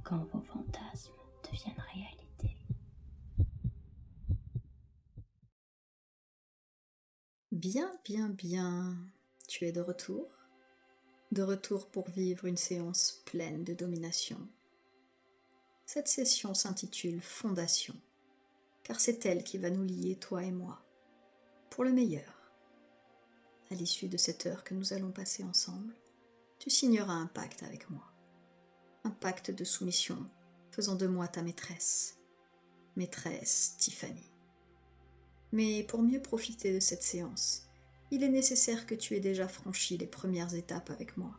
quand vos fantasmes deviennent réalité. Bien, bien, bien. Tu es de retour. De retour pour vivre une séance pleine de domination. Cette session s'intitule Fondation, car c'est elle qui va nous lier, toi et moi, pour le meilleur. À l'issue de cette heure que nous allons passer ensemble, tu signeras un pacte avec moi. Un pacte de soumission faisant de moi ta maîtresse Tiffany. Mais pour mieux profiter de cette séance, il est nécessaire que tu aies déjà franchi les premières étapes avec moi.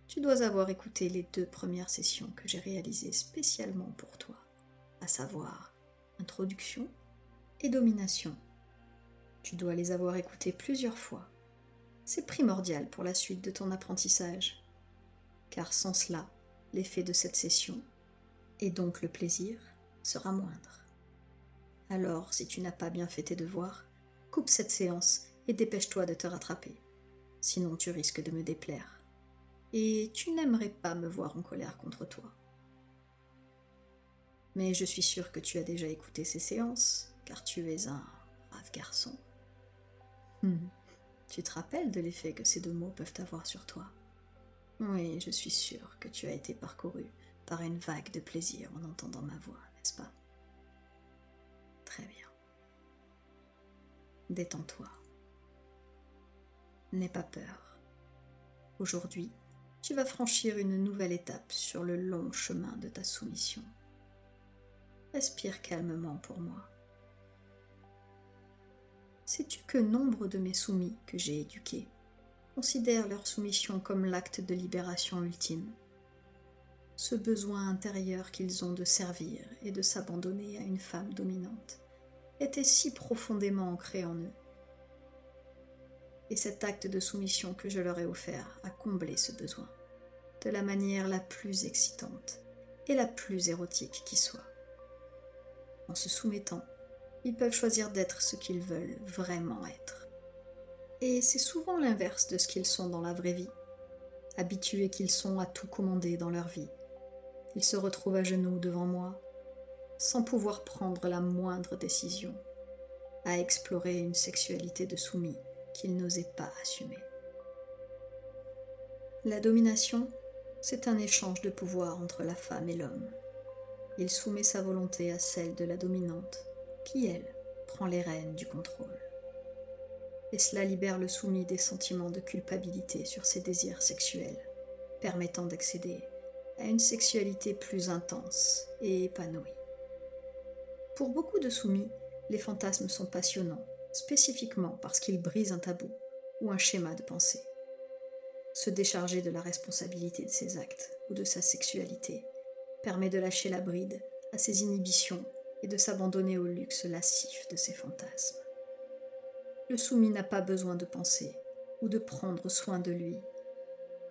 Tu dois avoir écouté les 2 premières sessions que j'ai réalisées spécialement pour toi, à savoir introduction et domination. Tu dois les avoir écoutées plusieurs fois. C'est primordial pour la suite de ton apprentissage, car sans cela, l'effet de cette session, et donc le plaisir, sera moindre. Alors, si tu n'as pas bien fait tes devoirs, coupe cette séance et dépêche-toi de te rattraper. Sinon, tu risques de me déplaire. Et tu n'aimerais pas me voir en colère contre toi. Mais je suis sûre que tu as déjà écouté ces séances, car tu es un brave garçon. Tu te rappelles de l'effet que ces 2 mots peuvent avoir sur toi? Oui, je suis sûre que tu as été parcouru par une vague de plaisir en entendant ma voix, n'est-ce pas? Très bien. Détends-toi. N'aie pas peur. Aujourd'hui, tu vas franchir une nouvelle étape sur le long chemin de ta soumission. Respire calmement pour moi. Sais-tu que nombre de mes soumis que j'ai éduqués considèrent leur soumission comme l'acte de libération ultime? Ce besoin intérieur qu'ils ont de servir et de s'abandonner à une femme dominante était si profondément ancré en eux. Et cet acte de soumission que je leur ai offert a comblé ce besoin, de la manière la plus excitante et la plus érotique qui soit. En se soumettant, ils peuvent choisir d'être ce qu'ils veulent vraiment être. Et c'est souvent l'inverse de ce qu'ils sont dans la vraie vie. Habitués qu'ils sont à tout commander dans leur vie, ils se retrouvent à genoux devant moi, sans pouvoir prendre la moindre décision, à explorer une sexualité de soumis qu'ils n'osaient pas assumer. La domination, c'est un échange de pouvoir entre la femme et l'homme. Il soumet sa volonté à celle de la dominante, qui, elle, prend les rênes du contrôle. Et cela libère le soumis des sentiments de culpabilité sur ses désirs sexuels, permettant d'accéder à une sexualité plus intense et épanouie. Pour beaucoup de soumis, les fantasmes sont passionnants, spécifiquement parce qu'ils brisent un tabou ou un schéma de pensée. Se décharger de la responsabilité de ses actes ou de sa sexualité permet de lâcher la bride à ses inhibitions et de s'abandonner au luxe lascif de ses fantasmes. Le soumis n'a pas besoin de penser ou de prendre soin de lui.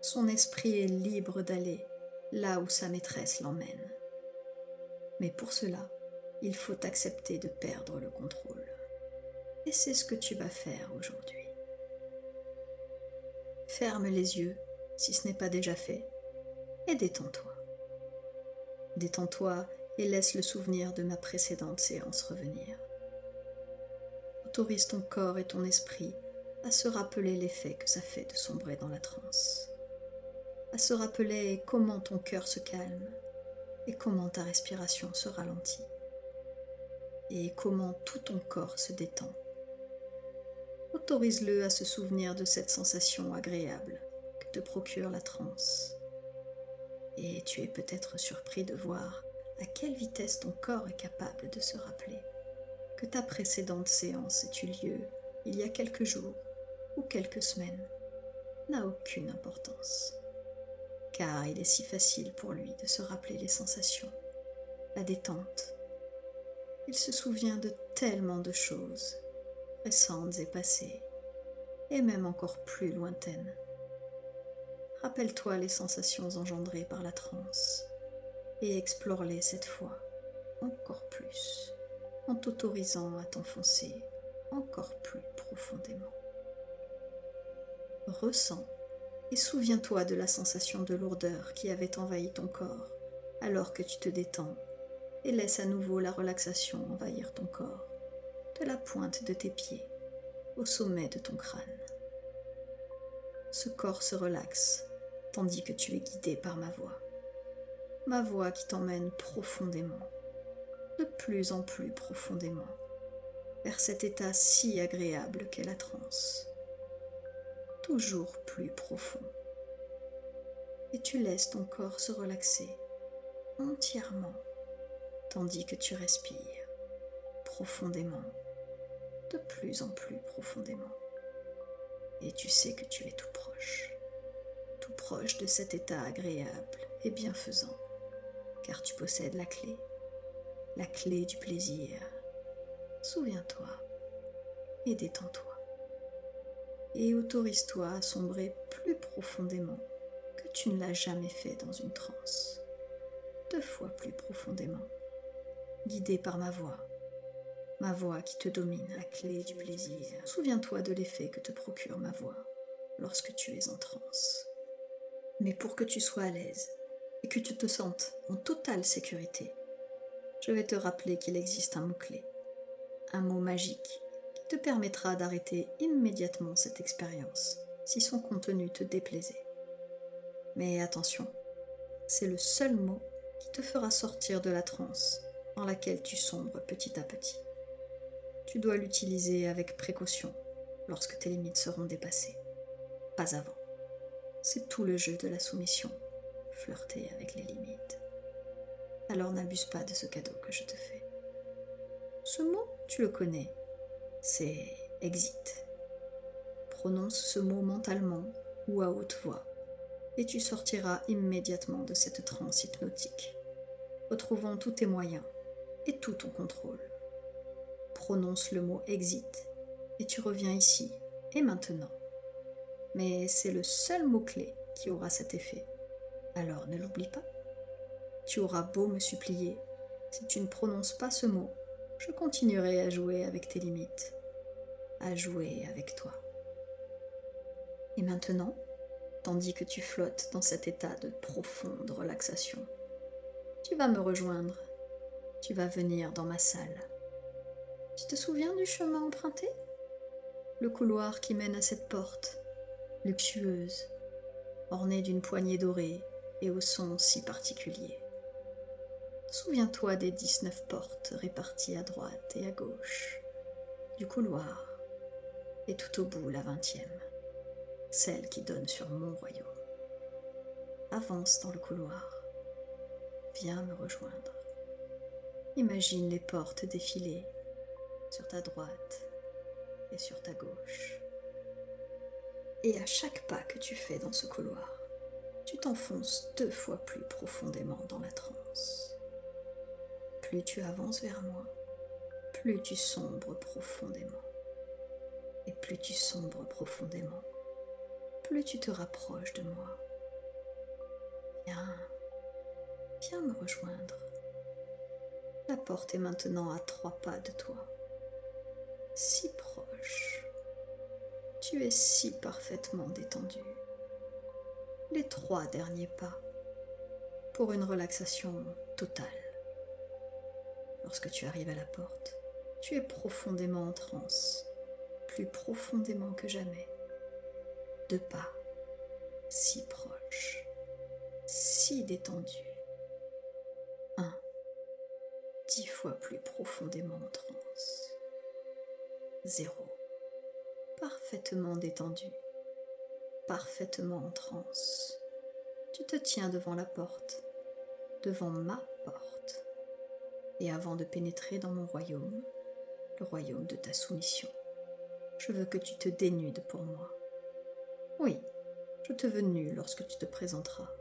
Son esprit est libre d'aller là où sa maîtresse l'emmène. Mais pour cela, il faut accepter de perdre le contrôle. Et c'est ce que tu vas faire aujourd'hui. Ferme les yeux, si ce n'est pas déjà fait, et détends-toi. Détends-toi et laisse le souvenir de ma précédente séance revenir. Autorise ton corps et ton esprit à se rappeler l'effet que ça fait de sombrer dans la transe, à se rappeler comment ton cœur se calme et comment ta respiration se ralentit, et comment tout ton corps se détend. Autorise-le à se souvenir de cette sensation agréable que te procure la transe. Et tu es peut-être surpris de voir à quelle vitesse ton corps est capable de se rappeler que ta précédente séance ait eu lieu il y a quelques jours ou quelques semaines n'a aucune importance. Car il est si facile pour lui de se rappeler les sensations, la détente. Il se souvient de tellement de choses, récentes et passées, et même encore plus lointaines. Rappelle-toi les sensations engendrées par la transe et explore-les cette fois encore plus, en t'autorisant à t'enfoncer encore plus profondément. Ressens et souviens-toi de la sensation de lourdeur qui avait envahi ton corps alors que tu te détends et laisses à nouveau la relaxation envahir ton corps, de la pointe de tes pieds au sommet de ton crâne. Ce corps se relaxe tandis que tu es guidé par ma voix qui t'emmène profondément, de plus en plus profondément, vers cet état si agréable qu'est la transe, toujours plus profond. Et tu laisses ton corps se relaxer entièrement, tandis que tu respires profondément, de plus en plus profondément. Et tu sais que tu es tout proche de cet état agréable et bienfaisant, car tu possèdes la clé du plaisir. Souviens-toi et détends-toi. Et autorise-toi à sombrer plus profondément que tu ne l'as jamais fait dans une transe. 2 fois plus profondément, guidé par ma voix qui te domine, la clé du plaisir. Souviens-toi de l'effet que te procure ma voix lorsque tu es en transe. Mais pour que tu sois à l'aise et que tu te sentes en totale sécurité, je vais te rappeler qu'il existe un mot-clé, un mot magique qui te permettra d'arrêter immédiatement cette expérience si son contenu te déplaisait. Mais attention, c'est le seul mot qui te fera sortir de la transe dans laquelle tu sombres petit à petit. Tu dois l'utiliser avec précaution lorsque tes limites seront dépassées, pas avant. C'est tout le jeu de la soumission, flirter avec les limites. Alors n'abuse pas de ce cadeau que je te fais. Ce mot, tu le connais, c'est exit. Prononce ce mot mentalement ou à haute voix et tu sortiras immédiatement de cette transe hypnotique, retrouvant tous tes moyens et tout ton contrôle. Prononce le mot exit et tu reviens ici et maintenant. Mais c'est le seul mot-clé qui aura cet effet. Alors ne l'oublie pas. Tu auras beau me supplier, si tu ne prononces pas ce mot, je continuerai à jouer avec tes limites, à jouer avec toi. Et maintenant, tandis que tu flottes dans cet état de profonde relaxation, tu vas me rejoindre, tu vas venir dans ma salle. Tu te souviens du chemin emprunté? Le couloir qui mène à cette porte, luxueuse, ornée d'une poignée dorée et au son si particulier. Souviens-toi des 19 portes réparties à droite et à gauche du couloir, et tout au bout la 20e, celle qui donne sur mon royaume. Avance dans le couloir, viens me rejoindre. Imagine les portes défiler sur ta droite et sur ta gauche. Et à chaque pas que tu fais dans ce couloir, tu t'enfonces 2 fois plus profondément dans la transe. Plus tu avances vers moi, plus tu sombres profondément. Et plus tu sombres profondément, plus tu te rapproches de moi. Viens me rejoindre. La porte est maintenant à 3 pas de toi. Si proche. Tu es si parfaitement détendu. Les 3 derniers pas pour une relaxation totale. Lorsque tu arrives à la porte, tu es profondément en transe, plus profondément que jamais. 2 pas, si proches, si détendus. 1, 10 fois plus profondément en transe. 0, parfaitement détendu, parfaitement en transe. Tu te tiens devant la porte, devant ma porte. Et avant de pénétrer dans mon royaume, le royaume de ta soumission, je veux que tu te dénudes pour moi. Oui, je te veux nu lorsque tu te présenteras.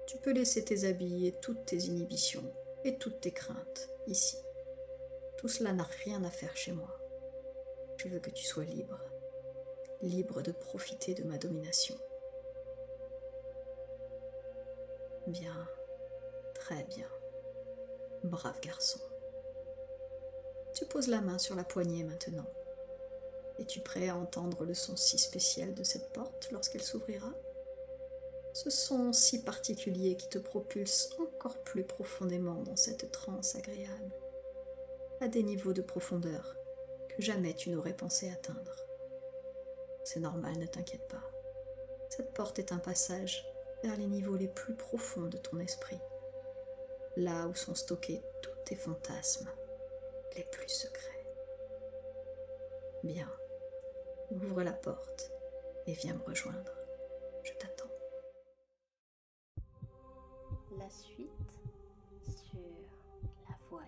Tu peux laisser tes habits et toutes tes inhibitions et toutes tes craintes ici. Tout cela n'a rien à faire chez moi. Je veux que tu sois libre, libre de profiter de ma domination. Bien, très bien. Brave garçon. Tu poses la main sur la poignée maintenant. Es-tu prêt à entendre le son si spécial de cette porte lorsqu'elle s'ouvrira? Ce son si particulier qui te propulse encore plus profondément dans cette transe agréable, à des niveaux de profondeur que jamais tu n'aurais pensé atteindre. C'est normal, ne t'inquiète pas. Cette porte est un passage vers les niveaux les plus profonds de ton esprit, là où sont stockés tous tes fantasmes les plus secrets. Bien, ouvre la porte et viens me rejoindre. Je t'attends. La suite sur La Voix